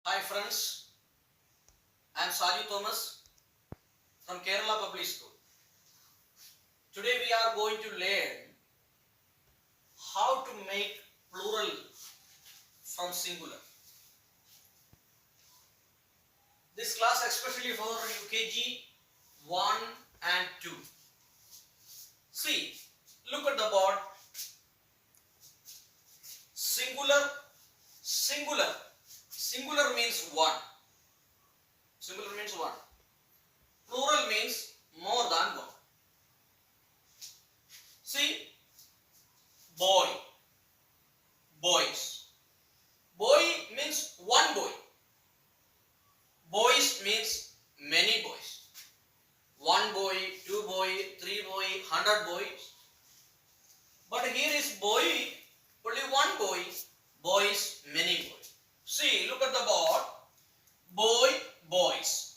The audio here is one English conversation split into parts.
Hi friends, I am Saju Thomas from Kerala Public School. Today we are going to learn how to make plural from singular. This class especially for UKG 1 and 2. See, look at the board. Singular, singular. Singular means one. Singular means one. Plural means more than one. See, boy, boys. Boy means one boy. Boys means many boys. One boy, two boy, three boy, 100 boys. But here is boy, only one boy. Boys, many boys. See, look at the board. Boy, boys.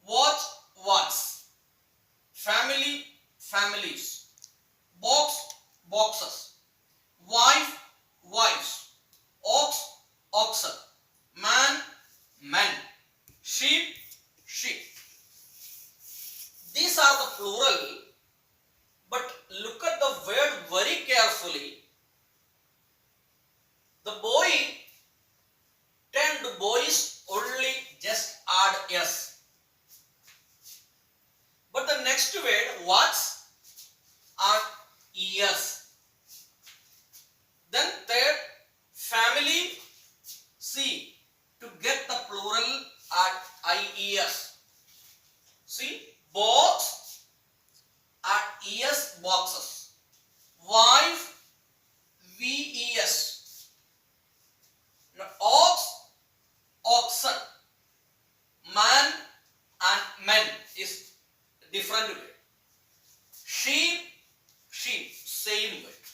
Watch, watch. Family, families. Box, boxes. Wife, wives. Ox, oxen. Man, men. Sheep, sheep. These are the plural, but look at the word very carefully. The boy turned to boys only just add s. But the next word, what's, are ears. Then third, family, see, to get the plural add ies. See, box, add es, boxes. Wife, ves. Now, ox, oxen. Man and men is different word. Sheep, sheep, same word.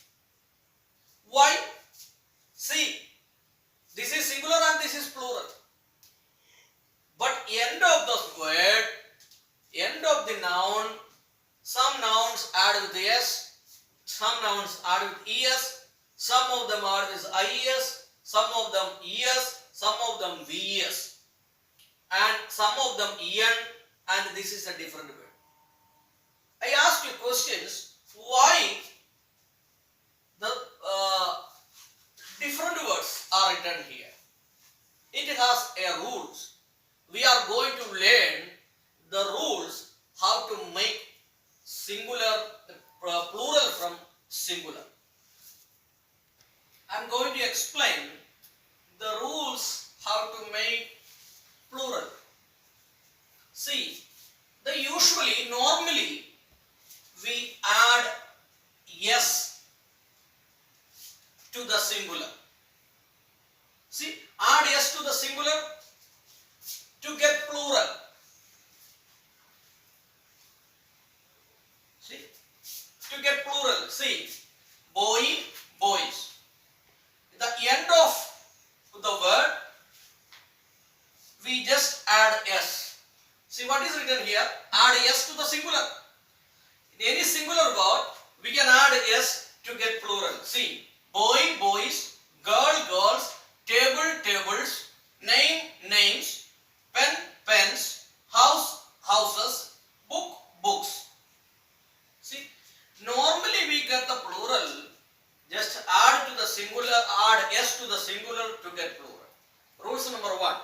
Why? See, this is singular and this is plural. But end of the word, end of the noun, some nouns add with s, some nouns add with es, some of them add with ies, some of them es, some of them vs, and some of them en, and this is a different word. I ask you questions, why the different words are written here? It has a rules. We are going to learn the rules how to make singular plural from singular. I am going to explain the rules how to make plural. See, normally we add s to the singular. See, add s to the singular to get plural. See, to get plural. See, boy, boys. The end of the word, we just add s. See what is written here? Add s to the singular. In any singular word, we can add s to get plural. See, boy, boys, girl, girls, table, tables, name, names, pen, pens, house, houses, book, books. See, normally we get the plural, just add to the singular, add s to the singular to get plural. Rules number 1.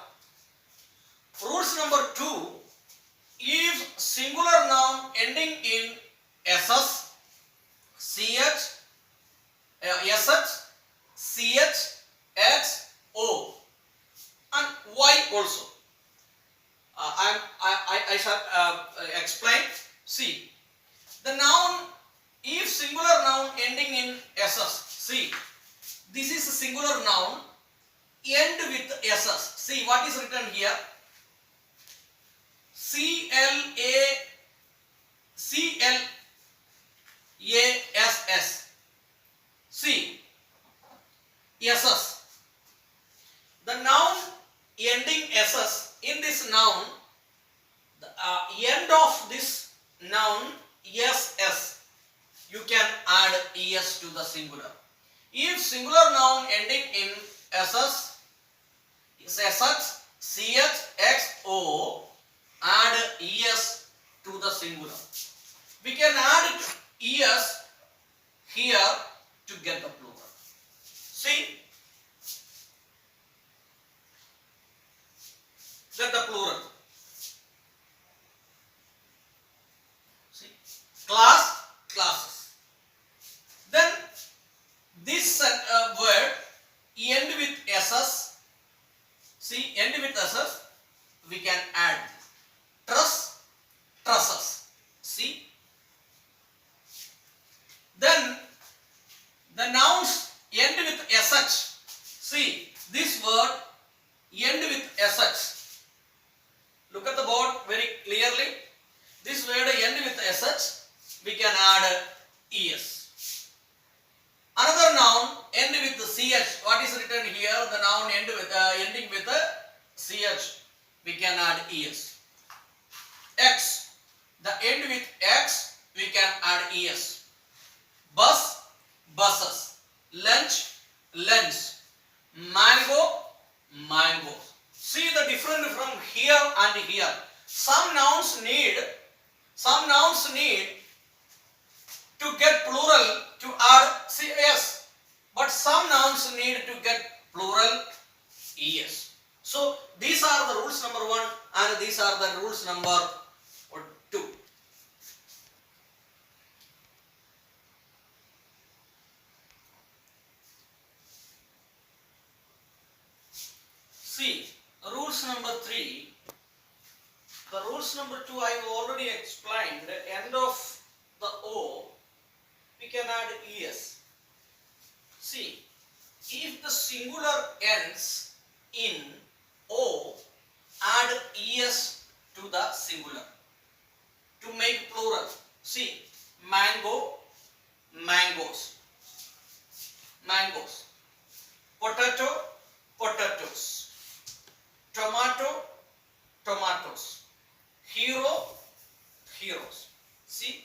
Rules number 2, if singular noun ending in ss, ch, sh, ch, x, o, and y also. I shall explain. See, the noun, if singular noun ending in ss, see, this is a singular noun, end with ss. See what is written here? CLASS. See, ss. The noun ending ss, in this noun, the end of this noun ss, you can add es to the singular. If singular noun ending in ss, SH, CH, X, O, add ES to the singular. We can add ES here to get the plural. See, get the plural. See, class, classes. Then this word end with SS. See, end with SS. We can add truss, trusses. See. Then the nouns end with SH. See, this word end with SH. Look at the board very clearly. This word end with SH. We can add ES. Another noun end with CH. What is written here? The noun end with ending with CH. We can add ES. X. The end with X. We can add ES. Bus, buses. Lunch, lunch. Mango, mangoes. See the difference from here and here. Some nouns need to get plural to add CS, but some nouns need to get plural ES. So these are the rules number 1 and these are the rules number 2. See, rules number 3. The rules number 2 I have already explained. The end of the O, we can add ES. See, if the singular ends in O, add ES to the singular to make plural. See, mango, mangoes. Mangoes. Potato, potatoes. Tomato, tomatoes. Hero, heroes. See,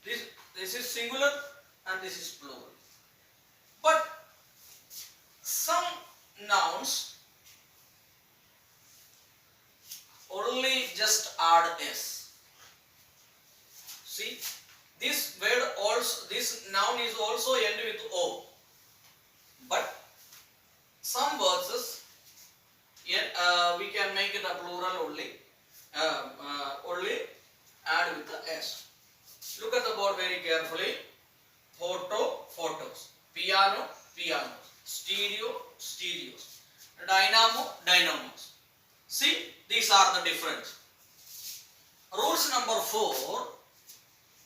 this is singular and this is plural. But some nouns only just add S. See, this word also, this noun is also end with O. But some words we can make it a plural only. Only add with the S. Look at the board very carefully. Photo, photos. Piano, pianos. Stereo, stereos. Dynamo, dynamos. See, these are the different. Rules number 4.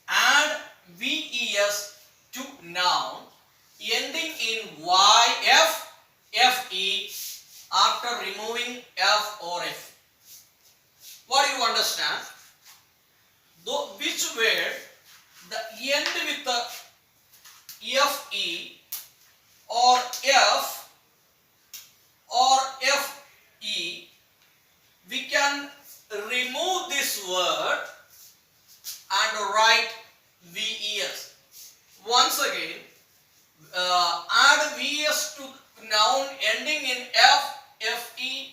Add VES to noun ending in YF, FE after removing F or F. What do you understand? Though which word the end with the FE or F or FE, we can remove this word and write VES. Once again, add VES to noun ending in F, FE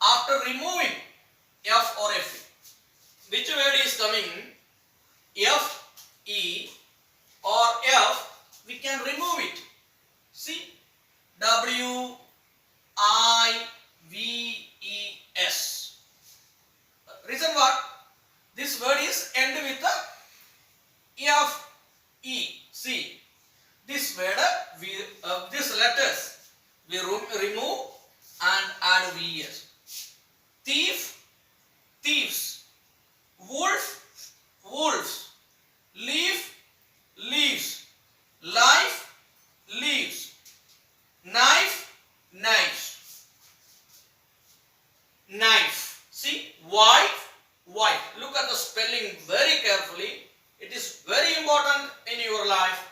after removing F or FE. Which word is coming? F, E or F, we can remove it. See, W, I, V, E, S. Reason what? This word is end with the F, E. See, this word, these letters, we remove and add VES. Thief, thieves. Wolf, wolves. Leaf, leaves. Life, leaves. Knife, knives. Knife. See, wife, wife. Look at the spelling very carefully. It is very important in your life.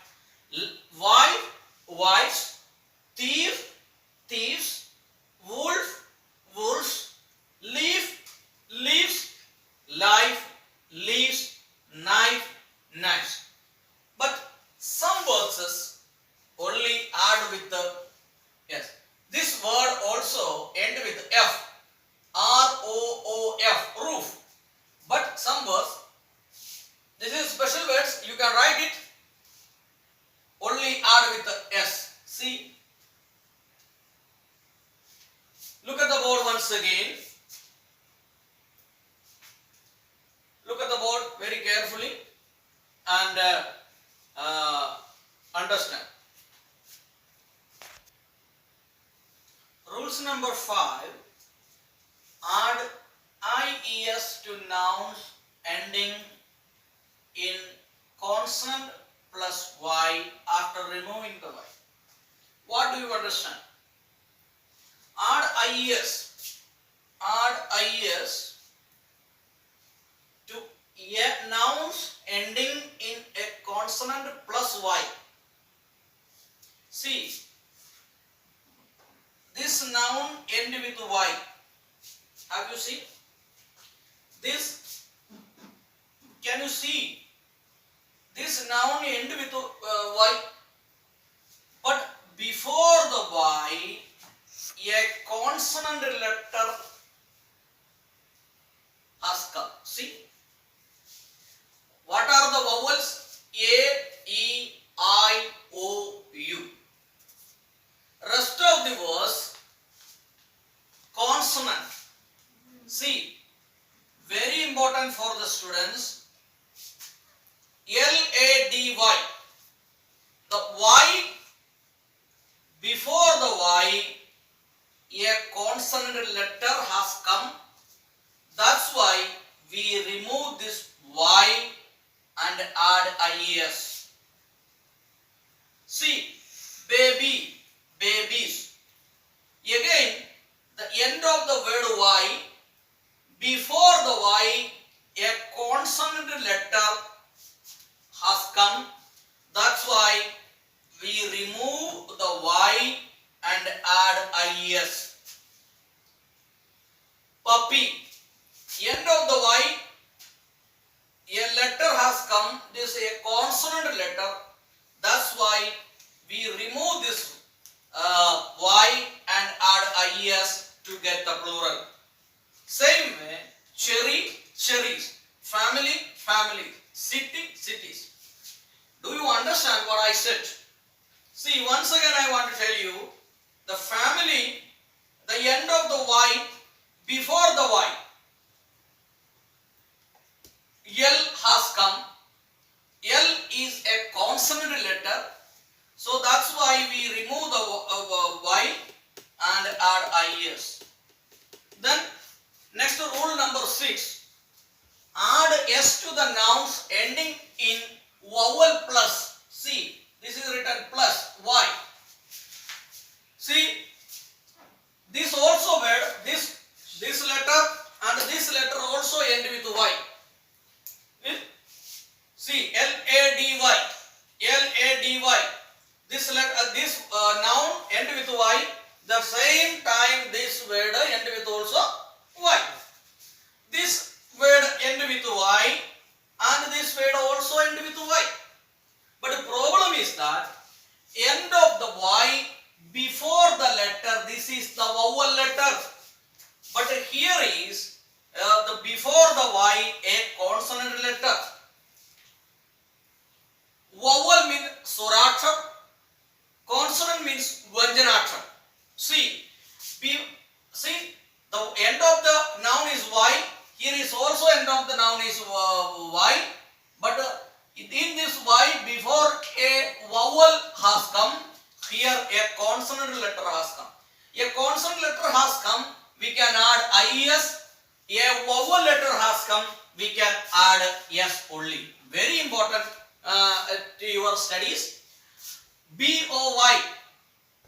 Wife, wives. Thief, thieves. Wolf, wolves. Leaf, once again. Look at the board very carefully and understand. Rules number 5. Add IES to nouns ending in consonant plus Y after removing the Y. What do you understand? Add IES. Add IES to nouns ending in a consonant plus Y. See, this noun end with Y. Have you seen? This, can you see? This noun end with Y. But before the Y, a consonant letter has come. See? What are the vowels? A, E, I, O, U. Rest of the words, consonant. See, very important for the students. L-A-D-Y. The Y, before the Y, a consonant letter has come. That's why we remove this Y and add IES. See, baby, babies. Again, the end of the word Y, before the Y, a consonant letter has come. That's why we remove the Y and add IES. Puppy. End of the Y, a letter has come. This is a consonant letter. That's why we remove this Y and add IES to get the plural. Same way, cherry, cherries. Family, family. City, cities. Do you understand what I said? See, once again I want to tell you, the family, the end of the Y, before the Y, L has come. L is a consonant letter. So that's why we remove the Y and add IES. Then next rule number 6. Add S to the nouns ending in vowel plus. See, this is written plus Y. See, this also word, this letter and this letter also end with Y. See, L-A-D-Y. L-A-D-Y. This noun end with Y. The same time this word end with also Y. This word end with Y and this word also end with Y. But the problem is that end of the Y before the letter, this is the vowel letter. But here is the before the Y a consonant letter. Vowel means swarashram. Consonant means vyanjanashram. See, the end of the noun is Y. Here is also end of the noun is Y. But in this Y, before a vowel has come, here a consonant letter has come. A consonant letter has come, we can add IES. A vowel letter has come, we can add S only. Very important to your studies. B-O-Y.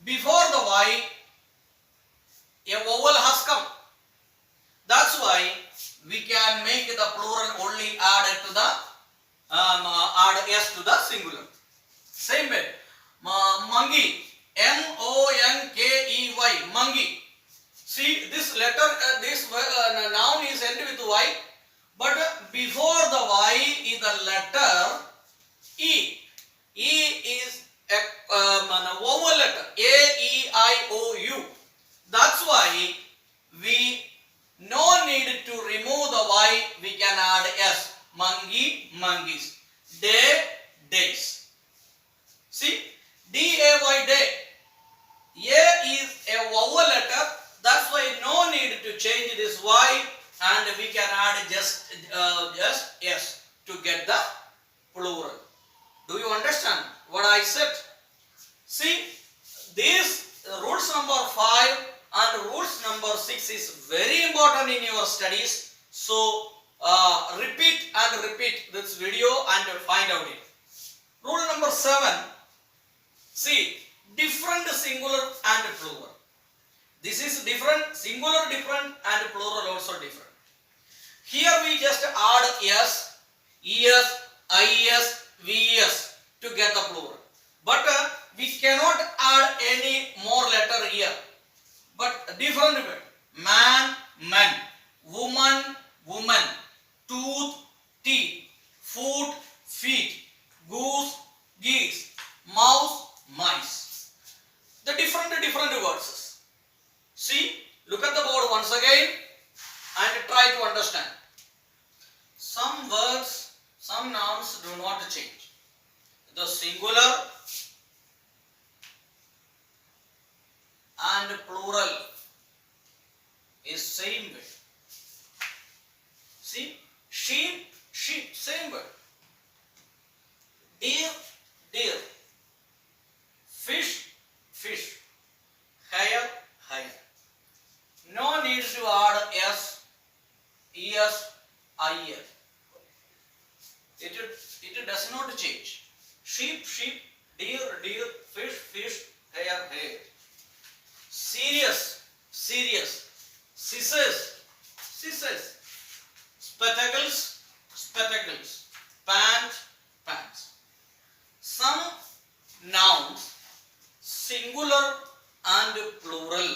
Before the Y, a vowel has come. That's why we can make the plural only add to the add S to the singular. Same way, monkey. M-O-N-K-E-Y. Monkey. See, this letter, this noun is end with Y, but before the Y is the letter E. E is a vowel letter. A-E-I-O-U. That's why we no need to remove the Y, we can add S. Monkey, monkeys. Day, days. See, D-A-Y, day. A is a vowel letter. That's why no need to just S to get the plural. Do you understand what I said? See, these rules number 5 and rules number 6 is very important in your studies. So repeat and repeat this video and find out it. Rule number 7. See, different singular and plural. This is different, singular different and plural also different. Here we just add S, ES, IS, VS to get the plural. But we cannot add any more letter here. But different way. Man, men. Woman, woman. Tooth, teeth. Foot, feet. Goose, geese. Mouse, mice. The different words. See, look at the board once again and try to understand. Some words, some nouns do not change. The singular and plural is same way. See, sheep, sheep, same word. Deer, deer. Fish, fish. Hare, hare. No need to add S, ES, IS. It does not change. Sheep, sheep. Deer, deer. Fish, fish. Hare, hare. Serious, serious. Scissors, scissors. Spectacles, spectacles. Pant, pants. Some nouns, singular and plural,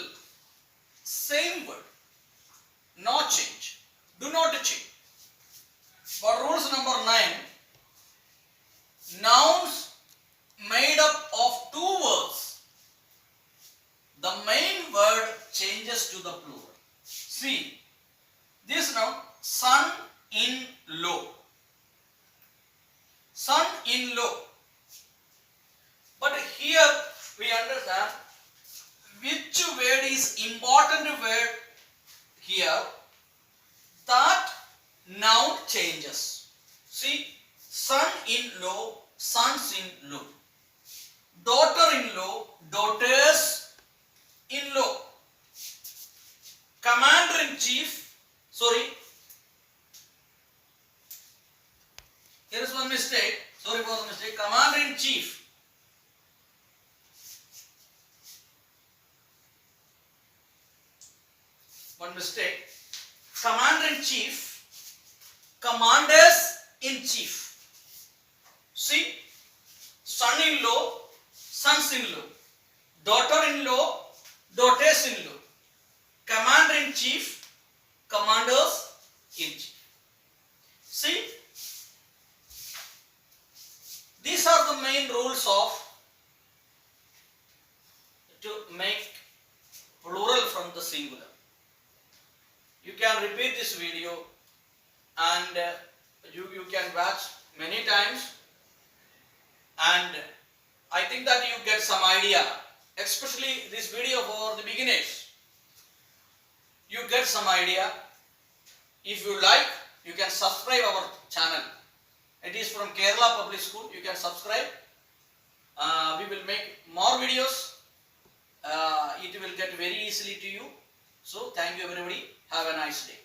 same word, no change, do not change. For rules number 9, nouns made up of 2 words, the main word changes to the plural. See, this noun, son-in-law, son-in-law. But here we understand which word is important word here. That noun changes. See, son-in-law, sons-in-law. Daughter-in-law, daughters-in-law. Commander-in-chief, sorry. Here is one mistake. Sorry for the mistake. Commander-in-chief. One mistake. Commander-in-chief, commanders-in-chief. See, son-in-law, sons-in-law, daughter-in-law, daughters-in-law, commander-in-chief, commanders-in-chief. See, these are the main rules of to make plural from the singular. You can repeat this video and you can watch many times, and I think that you get some idea, especially this video for the beginners. You get some idea. If you like, you can subscribe our channel. It is from Kerala Public School. You can subscribe. We will make more videos. It will get very easily to you. So thank you everybody. Have a nice day.